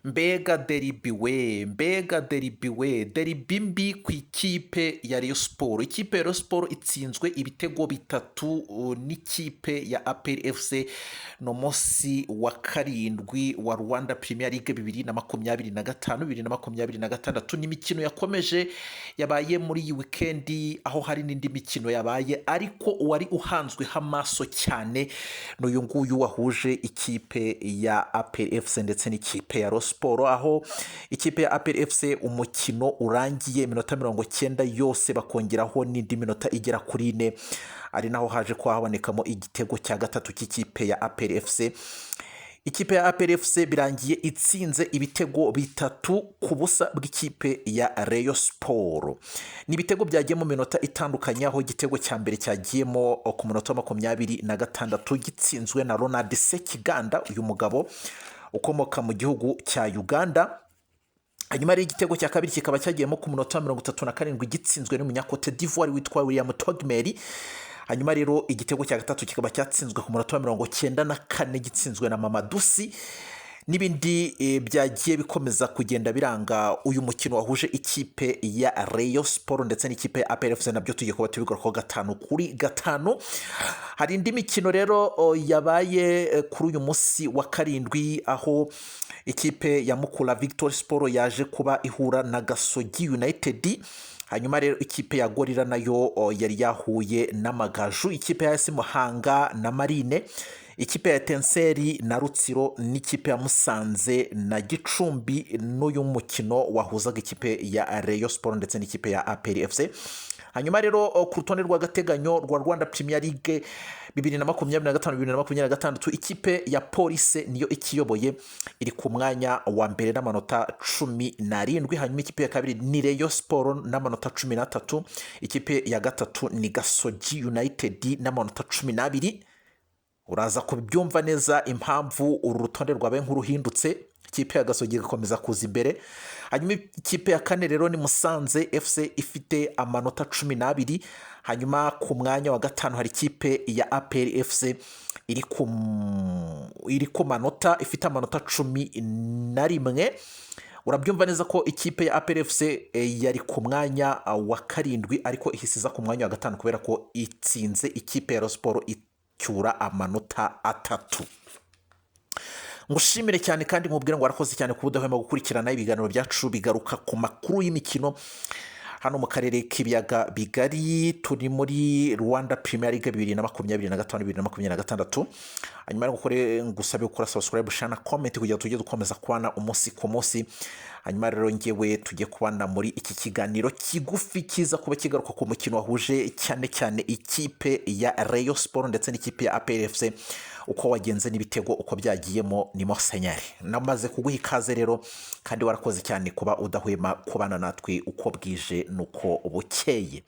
Mbega Derby we Derby mbi ku ikipe ya Rayon Sport. Ikipe ya Rayon Sport itsinzwe ibitego bitatu n'ikipe ya APR FC no munsi wa karindwi wa Rwanda Premier League 2025 2026 n'imikino yakomeje yabaye muri iyi weekend, aho hari n'indi mikino yabaye, ariko uwari uhanzwe amaso cyane n'uyu nguyu wahuje ikipe ya APR FC ndetse n'ikipe ya Rayon Sport, aho ikipe ya APR FC umukino urangiye iminota 90 yose bakongeraho n'indi minota igera kuri 4, ari naho haje ko habonekamo igitego cya gatatu cy'ikipe ya APR FC. Ikipe ya APR FC birangiye itsinze ibitego bitatu ku busa bw'ikipe ya Rayon Sport. Ni ibitego byagiye mu minota itandukanye, aho igitego cya mbere cyagiyemo ku munota 26 gitsinzwe na Ronald Sekiganda, uyu mugabo ukomoka mu gihugu cya Uganda. Hanyuma ari igitego cya kabiri kikaba cyagiyemo ku munota 37 gitsinzwe n'umunyakote d'Ivoire witwa William Togmeri. Hanyuma rero igitego cya gatatu kikaba cyatsinzwe ku munota 94 gitsinzwe na Mamadusi. N'ibindi byagiye bikomeza kugenda biranga uyu mukino wahuje ikipe ya Rayon Sport ndetse n'ikipe ya APR FC, nabyo tugiye kuba tubigarukaho 5-5. Hari indi mikino rero yabaye kuri uyu munsi wa karindwi, aho ikipe ya Mukura Victory Sport yaje kuba ihura na Gasogi United. Hanyuma rero ikipe ya Gorilla nayo yari yahuye n'Amagaju, ikipe ya AS Muhanga na Marine, ikipe ya Tenseri na Rutsiro, n'ikipe ya Musanze na Gicumbi. N'uyu mukino wahuzaga ikipe ya Rayon Sport ndetse n'ikipe ya APR FC. Hanyuma rero ku rutonde rw'agateganyo rwa Rwanda Premier League 2025-2026, ikipe ya Police niyo ikiyoboye, iri ku mwanya wa mbere n'amanota 17. Hanyuma ikipe ya kabiri ni Rayon Sport n'amanota 13. Ikipe ya gatatu ni Gasogi United n'amanota 12. Uraza kubyumva neza impamvu uru rutonde rwabaye nk'uruhindutse, ikipe ya Gasogi igakomeza kuza imbere. Hanyuma ikipe ya kane rero ni Musanze FC ifite amanota 12. Hanyuma ku mwanya wa gatanu hari ikipe ya APR FC iri ku manota, ifite amanota 11. Urabyumva neza ko ikipe ya APR FC yari ku mwanya wa karindwi, ariko ihisiza ku mwanya wa gatanu kubera ko itsinze ikipe ya Rayon Sport icyura amanota 3. Ngushimire cyane kandi mubwire ngo warakoze cyane kuba udahwema gukurikirana ibiganiro byacu bigaruka ku makuru y'imikino hano mu karere k'ibiyaga bigari. Turi muri Rwanda Premier League 2025-2026. Hanyuma ngusabe gukora subscribe, share, comment kugira tujye dukomeza kubana umunsi ku munsi. Hanyuma rero ngewe tujye kubana muri iki kiganiro kigufi kiza kuba kigaruka ku mukino wahuje cyane cyane ikipe ya Rayon Sport ndetse n'ikipe ya APR FC, uko wagenze n'ibitego uko byagiyemo. ni Musenyeri namaze kuguha ikaze rero, kandi warakoze cyane kuba udahwema kubana natwe uko bwije nuko bukeye.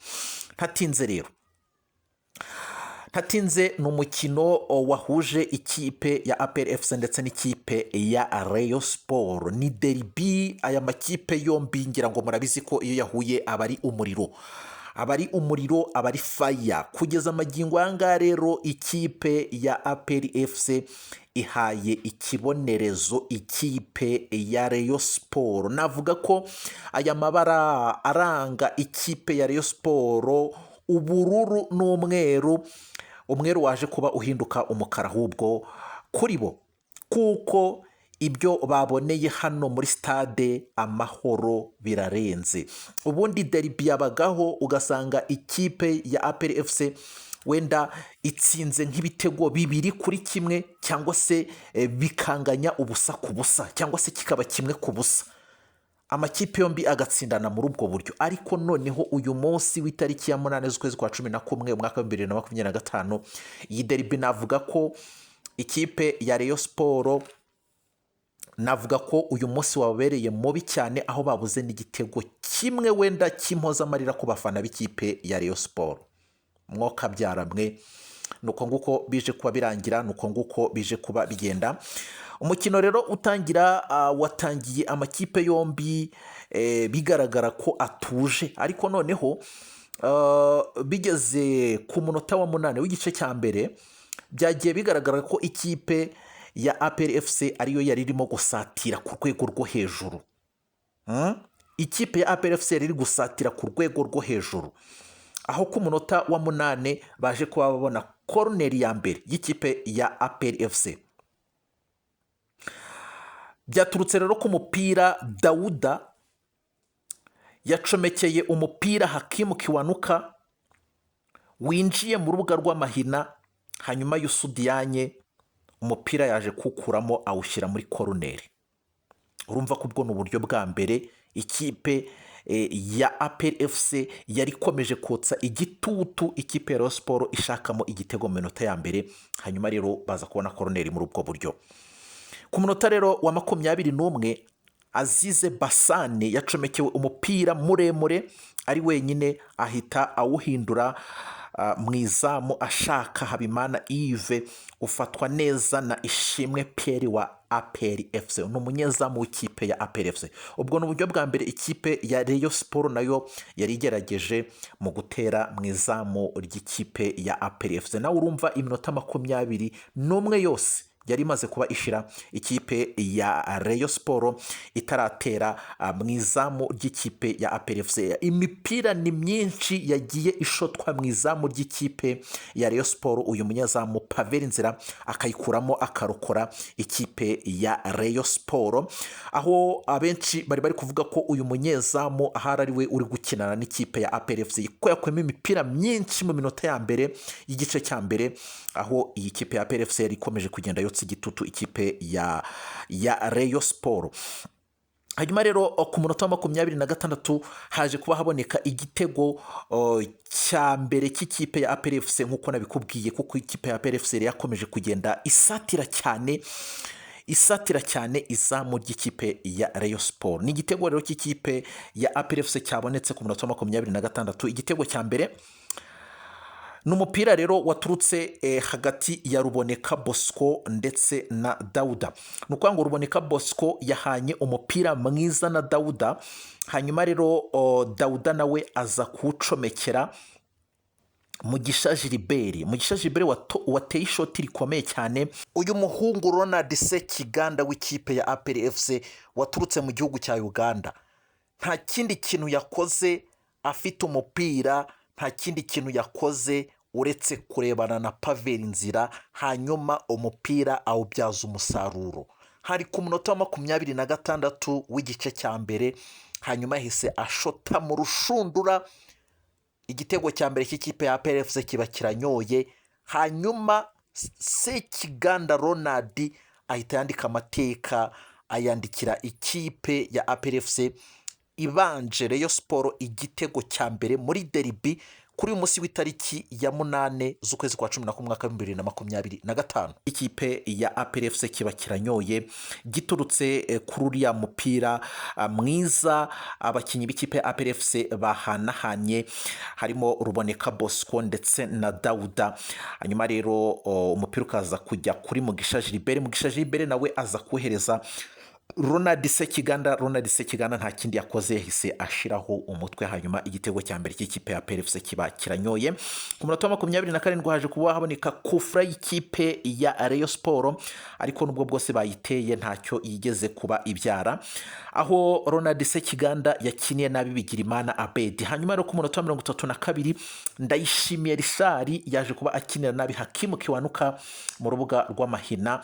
Ntatinze ni umukino wahuje ikipe ya APR FC ndetse n'ikipe ya Rayon Sport. Ni derby, aya makipe yombi ngira ngo murabizi ko iyo yahuye abari umuriro abari fire. Kugeza amagingo aya rero ikipe ya APR FC ihaye ikibonerezo ikipe ya Rayon Sport. Navuga ko aya mabara aranga ikipe ya Rayon Sport, ubururu n'umweru, umweru waje kuba uhinduka umukara ahubwo kuri bo, kuko ibyo baboneye hano muri stade Amahoro birarenze. Ubundi derby yabagaho ugasanga ikipe ya APR FC wenda itsinze nk'ibitego 2-1 cyangwa se bikanganya ubusa ku busa, cyangwa se kikaba 1-1, amakipe yombi agatsindana muri ubwo buryo. Ariko noneho uyu munsi w'itariki ya 8 z'ukwezi kwa 11 umwaka wa 2025, iyi derby navuga ko ikipe ya Rayon Sport, navuga ko uyu munsi wabereye mubi cyane, aho babuze n'igitego kimwe wenda kimpoza amarira ku bafana b'ikipe ya Rayon Sport. Mwoka byaramwe, nuko nguko bije kuba birangira, nuko nguko bije kuba bigenda. Umukino rero utangira watangiye amakipe yombi bigaragara ko atuje, ariko noneho bigeze ku munota wa 8 w'igice cya mbere byagiye bigaragara ko ikipe ya APR FC ariyo yari irimo gusatira ku rwego rwo hejuru. Ikipe ya APR FC yari iri gusatira ku rwego rwo hejuru, aho ku munota wa 8 baje kuba babona koroneri ya mbere y'ikipe ya APR FC. Byaturutse rero ku mupira Dawuda yacomekeye umupira Hakimu Kiwanuka winjiye mu rubuga rw'amahina, hanyuma Yusudiyanye umupira yaje kukuramo awushyira muri koroneri. Urumva ko ubwo ni uburyo bwa mbere ikipe ya APR FC yari ikomeje kotsa igitutu ikipe ya Rayon Sport ishakamo igitego mu minota ya mbere, hanyuma rero baza kubona koroneri muri ubwo buryo. Ku munota rero wa 21 Azize Basane yacomekewe umupira muremure ari wenyine, ahita awuhindura mu izamu ashaka Habimana Yves ufatwa neza na Ishimwe Pierre wa APR FC. Ni umunyezamu w'ikipe ya APR FC. Ubwo ni uburyo bwa mbere ikipe ya Rayon Sport nayo yari igerageje mu gutera mu izamu ry'ikipe ya APR FC. Nawe urumva iminota 21 yose yari imaze kuba ishira ikipe ya Rayon Sport itaratera mu izamu ry'ikipe ya APR FC. Imipira ni myinshi yagiye ishotwa mu izamu ry'ikipe ya Rayon Sport, uyu munyezamu Pavel Nzira akayikuramo akarokora ikipe ya Rayon Sport, aho abenshi bari kuvuga ko uyu munyezamu ahari ari we uri gukinana n'ikipe ya APR FC, ko yakwemo imipira myinshi mu minota ya mbere y'igice cya mbere, aho iyi kipe ya APR FC yari ikomeje kugenda yotsa igitutu ikipe ya Rayon Sport. Hanyuma rero ku munota wa 26 haje kuba haboneka igitego cya mbere cy'ikipe ya APR FC, nk'uko nabikubwiye, kuko ikipe ya APR FC yakomeje kugenda isatira cyane izamu ry'ikipe ya Rayon Sport. Ni igitego rero cy'ikipe ya APR FC cyabonetse ku munota wa 26. Igitego cya mbere n'umupira rero waturutse hagati ya Ruboneka Bosco ndetse na Dawuda. Nuko ngo Ruboneka Bosco yahanye umupira mwiza na Dawuda, hanyuma rero Dawuda nawe aza kuwucomekera Mugisha Gilbert wateye ishoti rikomeye cyane. Uyu muhungu Ronald Sekiganda w'ikipe ya APR FC waturutse mu gihugu cya Uganda, nta kindi kintu yakoze afite umupira, nta kindi kintu yakoze uretse kurebana na Pavel Nzira, hanyuma umupira awubyaza umusaruro. Hari ku munota wa 26 w'igice cya mbere, hanyuma yahise ashota mu rushundura. Igitego cya mbere cy'ikipe ya APR FC kiba kiranyoye, hanyuma Sekiganda Ronald ahita yandika amateka, ayandikira ikipe ya APR FC ibanje Rayon Sport igitego cya mbere muri derby kuri uyu munsi w'itariki ya 8 z'ukwezi kwa 11 mwaka 2025. Ikipe ya APR FC kiba kiranyoye giturutse kuri uriya mupira mwiza abakinnyi b'ikipe ya APR FC bahanahanye, harimo Ruboneka Bosco ndetse na Dawuda. Hanyuma rero umupira ukaza kujya kuri Mugisha Gilbert nawe aza kuhereza Ronald Sekiganda nta kindi yakoze, yahise ashiraho umutwe, hanyuma igitego cya mbere cy'ikipe ya APR FC kiba kiranyoye. Ku munota wa 27 haje kuba haboneka kufra y'ikipe ya Rayon Sport, ariko nubwo bwose bayiteye ntacyo yigeze kuba ibyara, aho Ronald Sekiganda yakiniye nabi Bigirimana Abedi. Hanyuma rero ku munota wa 32 Ndayishimiye Richard yaje kuba akinira nabi Hakimu Kiwanuka mu rubuga rw'amahina.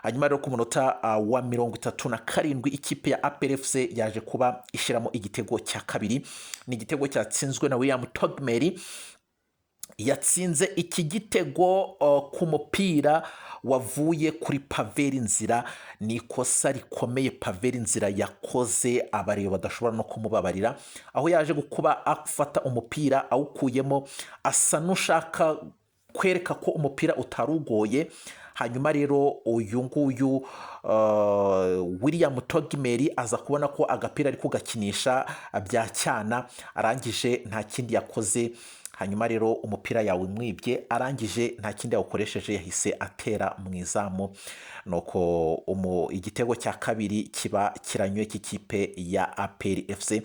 Hanyuma rero ku munota wa 37 ikipe ya APR FC yaje kuba ishiramo igitego cya kabiri. Ni igitego cyatsinzwe na William Togmeri, yatsinze iki gitego ku mupira wavuye kuri Pavel Nzira. Ni ikosa rikomeye Pavel Nzira yakoze abareba badashobora no kumubabarira, aho yaje gukuba afata umupira awukuyemo asa n'ushaka kwereka ko umupira utarugoye. Hanyuma rero uyu nguyu William Togmeri aza kubona ko agapira ari kugakinisha bya cyana, arangije nta kindi yakoze. Hanyuma rero umupira yawe mwibye, arangije nta kindi yawukoresheje, yahise atera mu izamu. Nuko igitego cya kabiri kiba kiranywe cy'ikipe ya APR FC.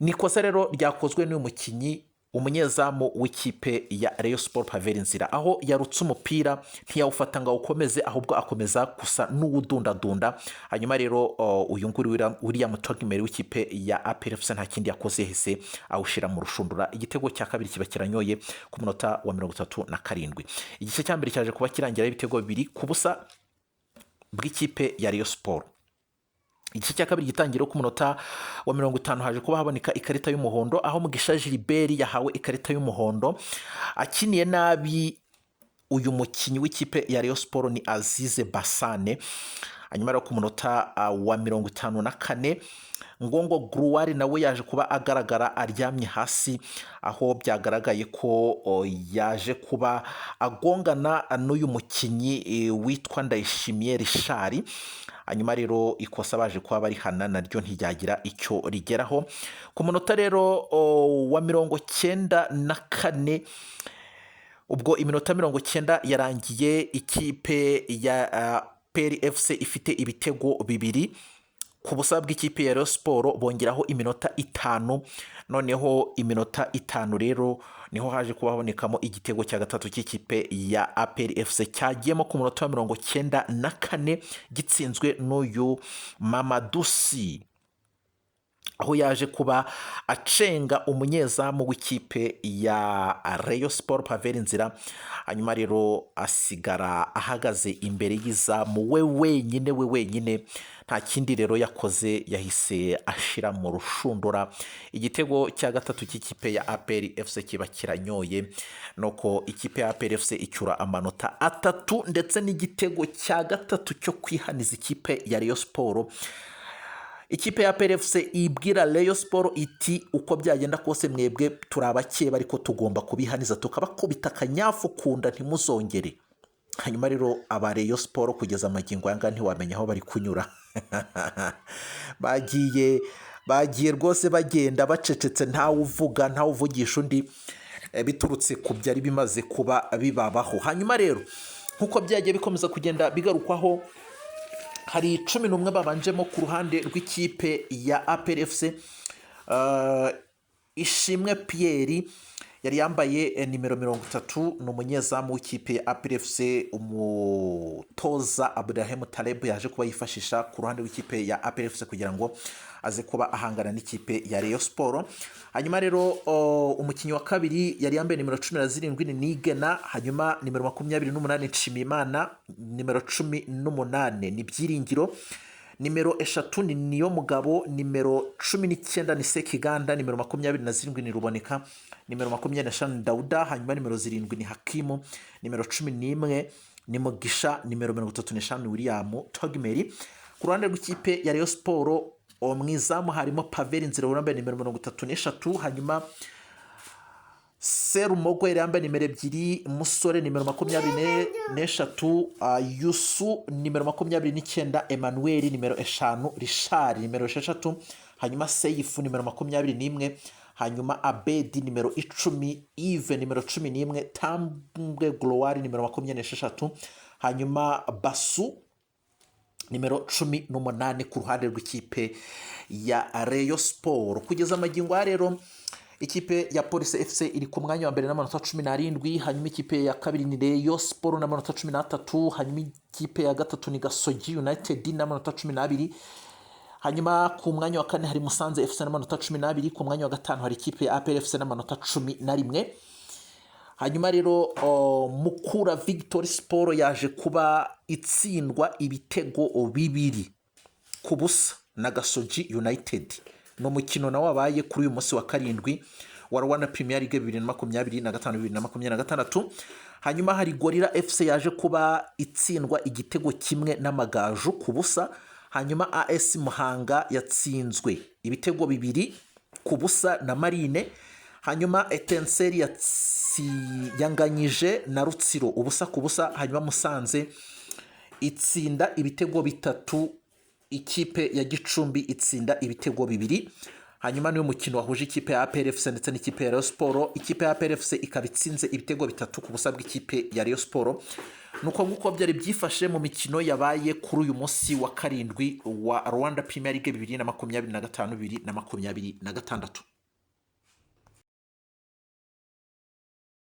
Ni ikosa rero ryakozwe n'uyu mukinnyi umunyezamu w'ikipe ya Rayon Sport Paveri Nzira, aho yarutse umupira ntiyawufata ngo awukomeze, ahubwo akomeza gusa n'uwudundadunda. Hanyuma rero uyu nguyu William Togimeri w'ikipe ya APR FC nta kindi yakoze, yahise awushira mu rushundura. Igitego cya kabiri kiba kiranyoye ku munota wa 37. Igice cya mbere cyaje kuba kirangira ibitego 2-0 bw'ikipe ya Rayon Sport. Igice cya kabiri gitangira ku munota wa 50 haje kuba haboneka ikarita y'umuhondo, aho Mugisha Gilbert yahawe ikarita y'umuhondo akiniye nabi uyu mukinyi w'ikipe ya Rayon Sport ni Azize Basane. Hanyuma rero ku munota wa 54 Ngongo Gruwari nawe yaje kuba agaragara aryamye hasi, aho byagaragaye ko yaje kuba agongana n'uyu mukinyi witwa Ndayishimiye Richard. Hanyuma rero ikosa baje kuba barihana naryo ntijyagira icyo rigeraho. Ku munota rero wa 94, ubwo iminota 90 yarangiye ikipe ya APR FC ifite ibitego 2 ku busa bw'ikipe ya Rayon Sport, bongeraho iminota 5. Noneho iminota 5 rero niho haje kuba habonekamo igitego cya gatatu cy'ikipe ya APR FC cyagiyemo ku munota wa 94 gitsinzwe n'uyu Mamadusi, aho yaje kuba acenga umunyezamu w'ikipe ya Rayon Sport Paveri Nzira. Hanyuma rero asigara ahagaze imbere y'izamu we wenyine, nta kindi rero yakoze, yahise ashira mu rushundura. Igitego cya gatatu cy'ikipe ya APR FC kiba kiranyoye, nuko ikipe ya APR FC icyura amanota 3 ndetse n'igitego cya gatatu cyo kwihaniza ikipe ya Rayon Sport. Ikipe ya APR FC ibwira Rayon Sport iti uko byagenda kose mwebwe turabakeba, ariko tugomba kubihaniza tukabakubita akanyafu kunda ntimuzongere. Hanyuma rero aba Rayon Sport kugeza amagingo yanga ntiwamenya aho bari kunyura. bagiye rwose bagenda bacecetse, ntawe uvuga ntawe uvugisha undi, biturutse ku byari bimaze kuba bibabaho. Hanyuma rero nkuko byagiye bikomeza kugenda bigarukwaho, hari 11 babanjemo ku ruhande rw'ikipe ya APR FC. Ishimwe Pierre yari yambaye nimero 30, ni umunyezamu w'ikipe ya APR FC. Umutoza Abdurahim Taleb yaje kuba yifashisha ku ruhande rw'ikipe ya APR FC kugira ngo aze kuba ahangana n'ikipe ya Rayon Sport. Hanyuma rero umukinyi wa kabiri yari yambaye nimero 17 ni Nigena, hanyuma nimero 28 Nshimimana, nimero 18 ni Byiringiro, nimero 3 ni Niyo Mugabo, nimero 19 ni Sekiganda, nimero 27 ni Ruboneka, nimero 25 ni Dauda, hanyuma nimero 7 ni Hakimu, nimero 11 ni Mugisha, nimero 35 ni William Togimeri. Ku ruhande rw'ikipe ya Rayon Sport mwizamu harimo Paveri Nzira urambaye nimero 33, hanyuma Serumogo yambaye nimero 2, Musore nimero 23, Yusu nimero 29, Emmanuel nimero 5, Richard nimero 6, hanyuma Seifu nimero 21, hanyuma Abedi nimero 10, Yves nimero 11, Tambwe Gloire nimero 26, hanyuma Basu nimero 18 ku ruhande rw'ikipe ya Rayon Sport. Kugeza amagingo ya rero ikipe ya Police FC iri ku mwanya wa mbere n'amanota 17, hanyuma ikipe ya kabiri ni Rayon Sport n'amanota 13, hanyuma ikipe ya gatatu ni Gasogi United n'amanota 12, hanyuma ku mwanya wa kane hari Musanze FC n'amanota 12, ku mwanya wa gatanu hari ikipe ya APR FC n'amanota 11. Hanyuma rero Mukura Victory Sport yaje kuba itsindwa ibitego 2-0 na Gasogi United. No mukino nawo wabaye kuri uyu munsi wa 7 wa Rwanda Premier League 2025-2026. Hanyuma hari Gorilla FC yaje kuba itsindwa igitego kimwe n'Amagaju ku busa. Hanyuma AS Muhanga yatsinzwe ibitego 2-0 na Marine. Hanyuma Etenseri yanganyije na Rutsiro ubusa ku busa. Hanyuma Musanze itsinda ibitego 3, ikipe ya Gicumbi itsinda ibitego 2. Hanyuma niyo mukino wahuje ikipe ya APR FC ndetse n'ikipe ya Rayon Sport. Ikipe ya APR FC ikaba itsinze ibitego 3 ku busa bw'ikipe ya Rayon Sport. Nuko nguko byari byifashe mu mikino yabaye kuri uyu munsi wa 7 wa Rwanda Premier League 2025-2026.